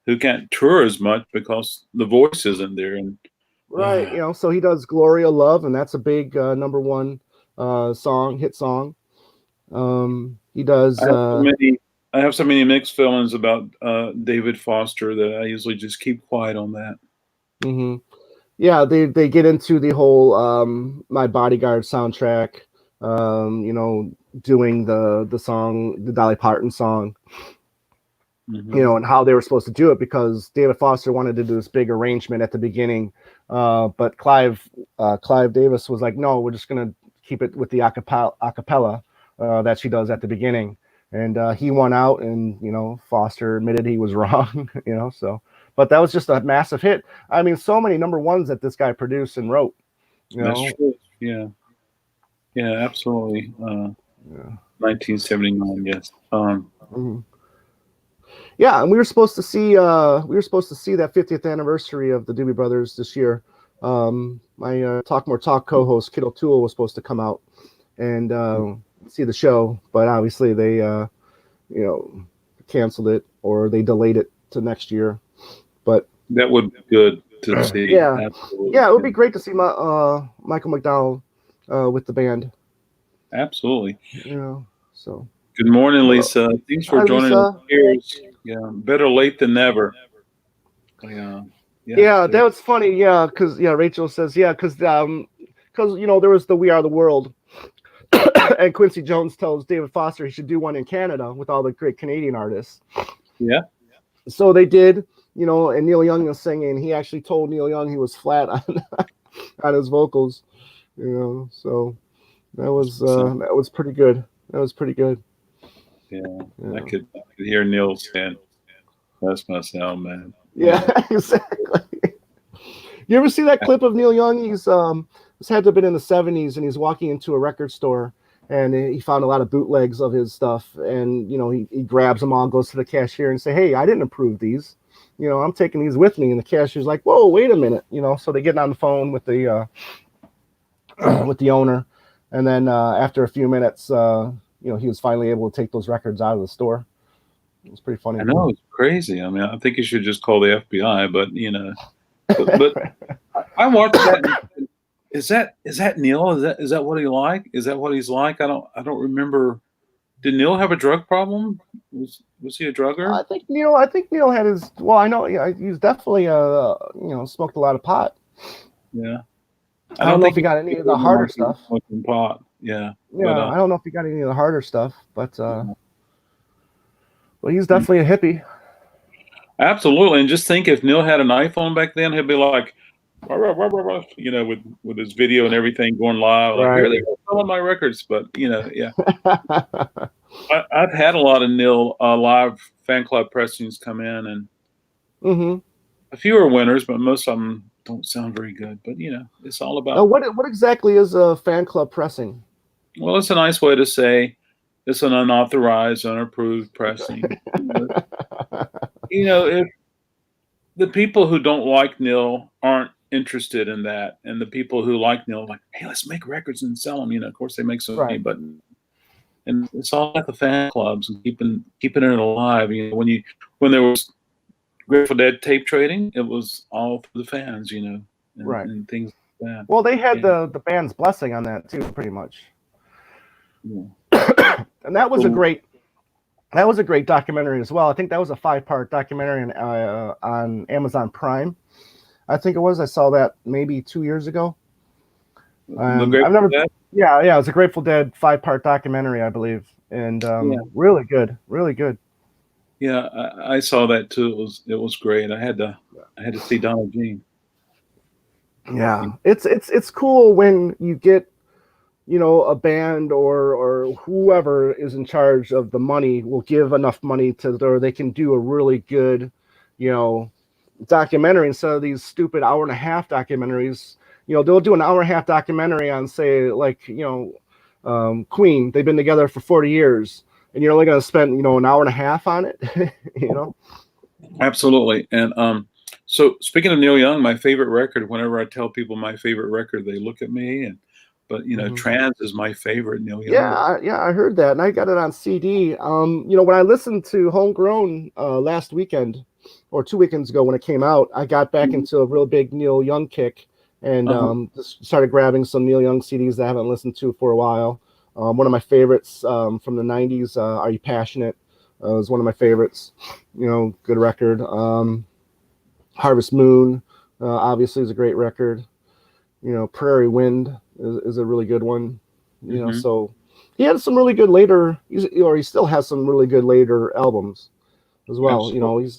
who can't tour as much because the voice isn't there. And right, so he does Gloria Love, and that's a big number 1 hit song. He does. I have so many mixed feelings about David Foster that I usually just keep quiet on that. Mm-hmm. Yeah, they get into the whole My Bodyguard soundtrack, doing the song, the Dolly Parton song, and how they were supposed to do it, because David Foster wanted to do this big arrangement at the beginning, but Clive Davis was like, no, we're just going to keep it with the acapella that she does at the beginning. And he won out, and Foster admitted he was wrong. But that was just a massive hit. I mean, so many number 1s that this guy produced and wrote. That's true. Yeah, absolutely. 1979, yes. Yeah, and we were supposed to see that 50th anniversary of the Doobie Brothers this year. My Talk More Talk co-host Kid O'Toole was supposed to come out and see the show, but obviously they canceled it, or they delayed it to next year. But that would be good to see. Yeah, it would be great to see Michael McDonald with the band. Absolutely. So good morning, Lisa. Thanks for joining us. Yeah, better late than never. Yeah, that was funny. Yeah, because Rachel says because there was the We Are the World. And Quincy Jones tells David Foster he should do one in Canada with all the great Canadian artists. Yeah. So they did, and Neil Young was singing. He actually told Neil Young he was flat on his vocals, So that was pretty good. That was pretty good. Yeah. I could hear Neil saying, "That's my sound, man." Yeah, exactly. You ever see that clip of Neil Young? This had to have been in the 70s, and he's walking into a record store, and he found a lot of bootlegs of his stuff, and he grabs them all, goes to the cashier and say, "Hey, I didn't approve these, I'm taking these with me." And the cashier's like, "Whoa, wait a minute," So they get on the phone with the with the owner, and then after a few minutes, he was finally able to take those records out of the store. It was pretty funny. I know, it's crazy. I mean, I think you should just call the FBI, but but I watched that. Is that Neil? Is that what he like? Is that what he's like? I don't remember. Did Neil have a drug problem? Was he a drugger? I think Neil had his. Well, I know. Yeah, he's definitely smoked a lot of pot. Yeah. I don't know if he got any of the harder stuff. Smoking pot. Yeah. Yeah. But, I don't know if he got any of the harder stuff, but he's definitely a hippie. Absolutely. And just think, if Neil had an iPhone back then, he'd be like, with his video and everything going live. Like, here they go selling my records. But yeah. I've had a lot of Neil live fan club pressings come in, and a few are winners, but most of them don't sound very good. But it's all about. Now, what exactly is a fan club pressing? Well, it's a nice way to say it's an unauthorized, unapproved pressing. the people who don't like Neil aren't interested in that, and the people who like Neil are like, hey, let's make records and sell them. Of course they make some money, Right. but and it's all about the fan clubs and keeping it alive. When there was Grateful Dead tape trading, it was all for the fans, and, Right. and things like that. Well, they had Yeah. the band's blessing on that too, pretty much. Yeah. And that was a great documentary as well. I think that was a 5-part documentary on Amazon Prime. I think it was. I saw that maybe 2 years ago. I've never. Dead? Yeah, it was a Grateful Dead 5-part documentary, I believe, and really good, really good. Yeah, I saw that too. It was great. I had to see Donald Jean. Yeah, it's cool when you get, a band or whoever is in charge of the money will give enough money or they can do a really good, documentary instead of these stupid hour-and-a-half documentaries. They'll do an hour-and-a-half documentary on, say, like, Queen. They've been together for 40 years, and you're only going to spend, an hour-and-a-half on it, Absolutely. And so speaking of Neil Young, my favorite record, whenever I tell people my favorite record, they look at me but Trans is my favorite Neil Young. Yeah, I heard that, and I got it on CD. When I listened to Homegrown last weekend or 2 weekends ago when it came out, I got back into a real big Neil Young kick and just started grabbing some Neil Young CDs that I haven't listened to for a while. One of my favorites from the 90s, Are You Passionate? Was one of my favorites. Good record. Harvest Moon, obviously, is a great record. Prairie Wind is a really good one. So he had some really good later, he still has some really good later albums as well. Absolutely.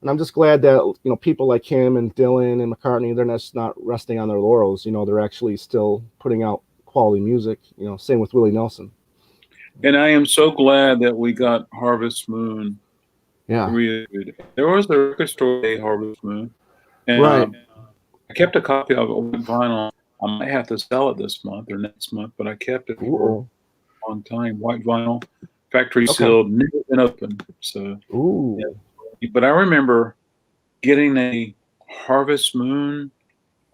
And I'm just glad that people like him and Dylan and McCartney, they're just not resting on their laurels. They're actually still putting out quality music. Same with Willie Nelson. And I am so glad that we got Harvest Moon. Yeah. Reissued. There was a record store named Harvest Moon, and Right. I kept a copy of it on vinyl. I might have to sell it this month or next month, but I kept it for a long time. White vinyl, factory sealed, never been opened. So, yeah. But I remember getting a Harvest Moon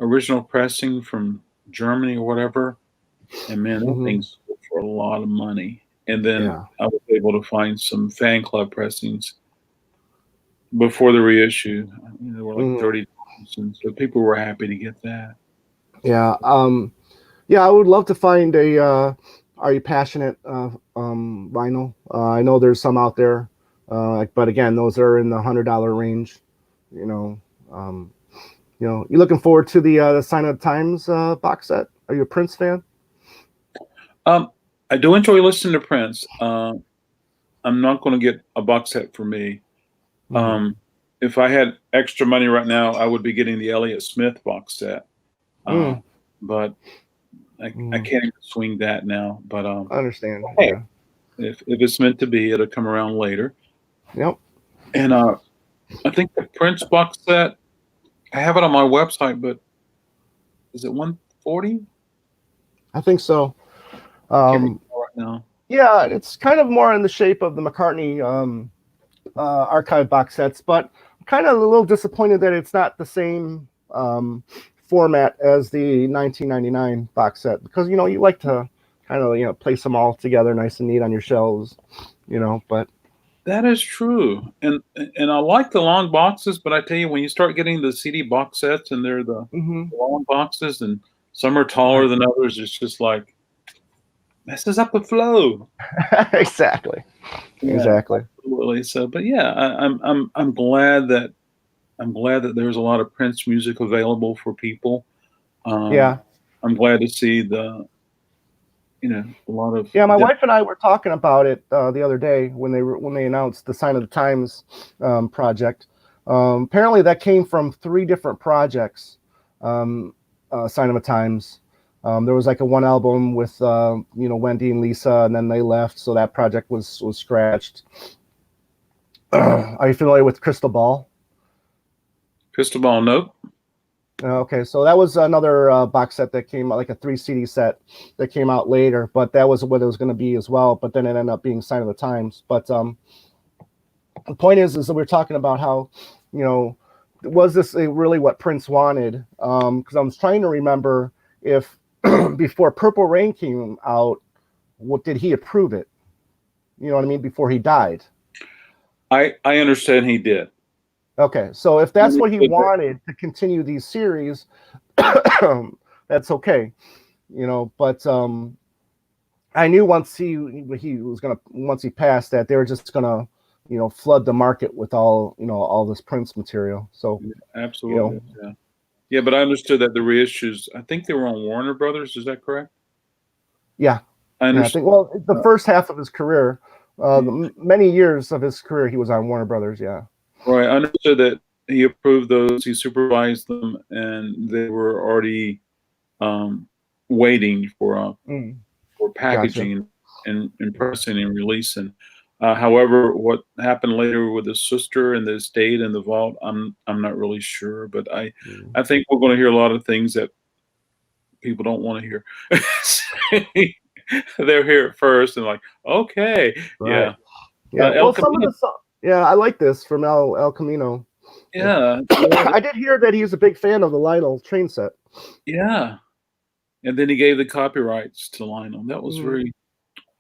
original pressing from Germany or whatever, and man, that thing sold for a lot of money. And then I was able to find some fan club pressings before the reissue. They were like $30, and so people were happy to get that. Yeah. I would love to find a Are You Passionate vinyl. I know there's some out there, but again, those are in the $100 range. You looking forward to the Sign of the Times box set? Are you a Prince fan? I do enjoy listening to Prince. I'm not going to get a box set for me. If I had extra money right now, I would be getting the Elliott Smith box set. But I can't even swing that now. But I understand. Hey, if it's meant to be, it'll come around later. Yep. And I think the Prince box set, I have it on my website, but is it $140? I think so. Right now. Yeah, it's kind of more in the shape of the McCartney archive box sets, but I'm kind of a little disappointed that it's not the same format as the 1999 box set, because you like to kind of place them all together nice and neat on your shelves, but that is true. And I like the long boxes, but I tell you, when you start getting the CD box sets and they're the long boxes and some are taller than others, it's just like messes up the flow. Exactly. Absolutely. So, but yeah, I'm glad that there's a lot of Prince music available for people. I'm glad to see a lot of. Yeah, my wife and I were talking about it the other day when they announced the Sign of the Times project. Apparently, that came from 3 different projects. Sign of the Times. There was like a one album with Wendy and Lisa, and then they left, so that project was scratched. Are you familiar with Crystal Ball? Crystal Ball, nope. Okay, so that was another box set that came out, like a 3 CD set that came out later, but that was what it was going to be as well. But then it ended up being Sign of the Times. But the point is that we're talking about how was this really what Prince wanted? Because I was trying to remember if before Purple Rain came out, what did he approve it? You know what I mean? Before he died. I understand he did. Okay, so if that's what he wanted to continue these series, that's okay, you know. But I knew once he passed that they were just gonna, you know, flood the market with all this Prince material. So absolutely, you know, yeah. But I understood that the reissues, I think they were on Warner Brothers. Is that correct? Yeah, I think. Well, the first half of his career, many years of his career, he was on Warner Brothers. Yeah. Right. I understood that he approved those, he supervised them, and they were already waiting for packaging. Gotcha. and pressing and releasing. However, what happened later with his sister and the estate and the vault, I'm not really sure. But I think we're going to hear a lot of things that people don't want to hear. They'll hear it first and like, okay, right. yeah. Well, some of the I like this from El Camino. Yeah, I did hear that he's a big fan of the Lionel train set. Yeah, and then he gave the copyrights to Lionel. That was very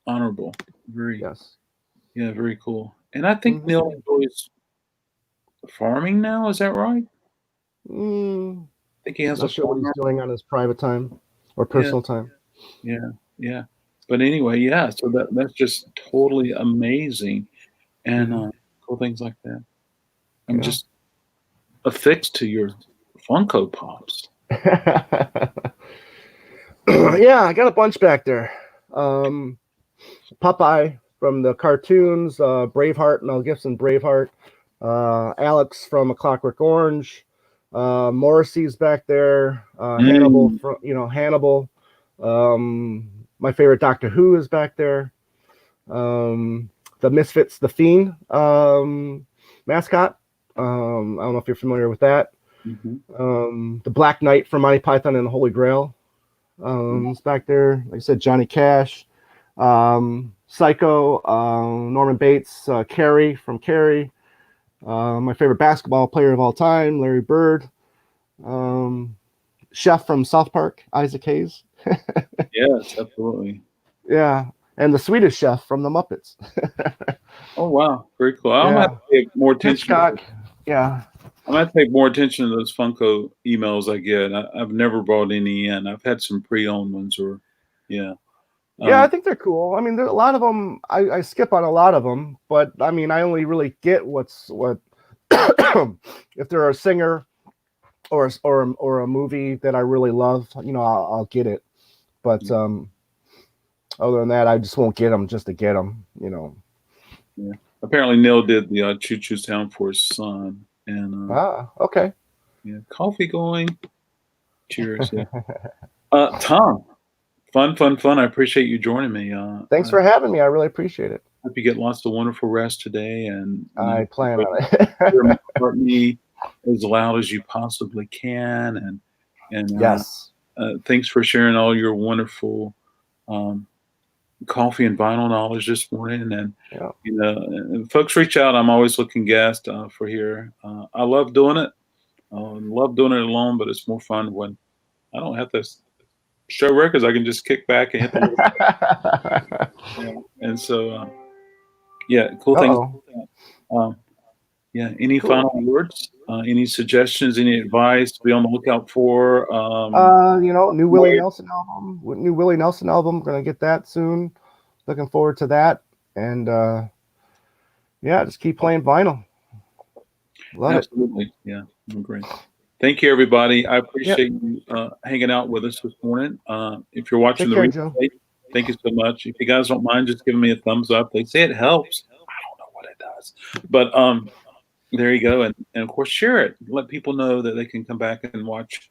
honorable. Very very cool. And I think Neil enjoys farming now. Is that right? I think he has not sure what he's doing on his private time or personal time. Yeah. But anyway, so that's just totally amazing, and cool things like that. I'm just affixed to your Funko Pops. Yeah, I got a bunch back there. Popeye from the cartoons, Braveheart, Mel Gibson, Braveheart. Alex from A Clockwork Orange. Morrissey's back there. Hannibal, Hannibal. My favorite Doctor Who is back there. The Misfits, the Fiend mascot. I don't know if you're familiar with that. The Black Knight from Monty Python and the Holy Grail is back there. Like I said, Johnny Cash. Psycho, Norman Bates, Carrie from Carrie. My favorite basketball player of all time, Larry Bird. Chef from South Park, Isaac Hayes. Yes, absolutely. Yeah, and the Swedish Chef from the Muppets. Oh wow, very cool. I'm gonna have to pay more attention. Yeah, I'm gonna pay more attention to those Funko emails I get. I've never bought any in. I've had some pre-owned ones, I think they're cool. I mean, a lot of them. I skip on a lot of them, but I mean, I only really get what if they're a singer or a movie that I really love. You know, I'll get it. But other than that, I just won't get them just to get them. You know. Yeah. Apparently, Neil did the Choo Choo sound for his son, and okay. Yeah, coffee going. Cheers. Yeah. Tom, fun. I appreciate you joining me. Thanks for having me. I really appreciate it. Hope you get lots of wonderful rest today, and I plan on it. Hear me as loud as you possibly can, and yes. Thanks for sharing all your wonderful coffee and vinyl knowledge this morning. And and folks, reach out. I'm always looking guests for here. I love doing it. Love doing it alone, but it's more fun when I don't have to show records. I can just kick back and hit the and so cool things. Any final words? Any suggestions? Any advice to be on the lookout for? New Willie Nelson album. New Willie Nelson album. Gonna get that soon. Looking forward to that. And just keep playing vinyl. Love Absolutely. It. Yeah, great. Thank you, everybody. I appreciate you hanging out with us this morning. If you're watching the replay, thank you so much. If you guys don't mind just giving me a thumbs up, they say it helps. I don't know what it does, but there you go. And of course, share it. Let people know that they can come back and watch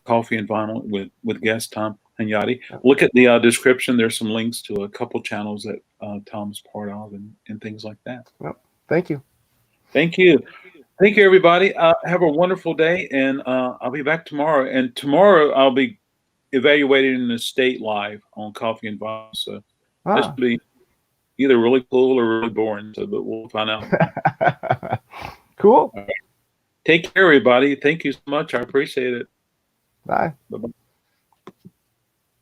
Coffee and Vinyl with guest Tom Hunyady. Look at the description. There's some links to a couple channels that Tom's part of and things like that. Well, thank you. Thank you. Thank you, everybody. Have a wonderful day, and I'll be back tomorrow. And tomorrow I'll be evaluating the state live on Coffee and Vinyl. So this will be either really cool or really boring. But we'll find out. Cool. Take care, everybody. Thank you so much. I appreciate it. Bye. Bye-bye.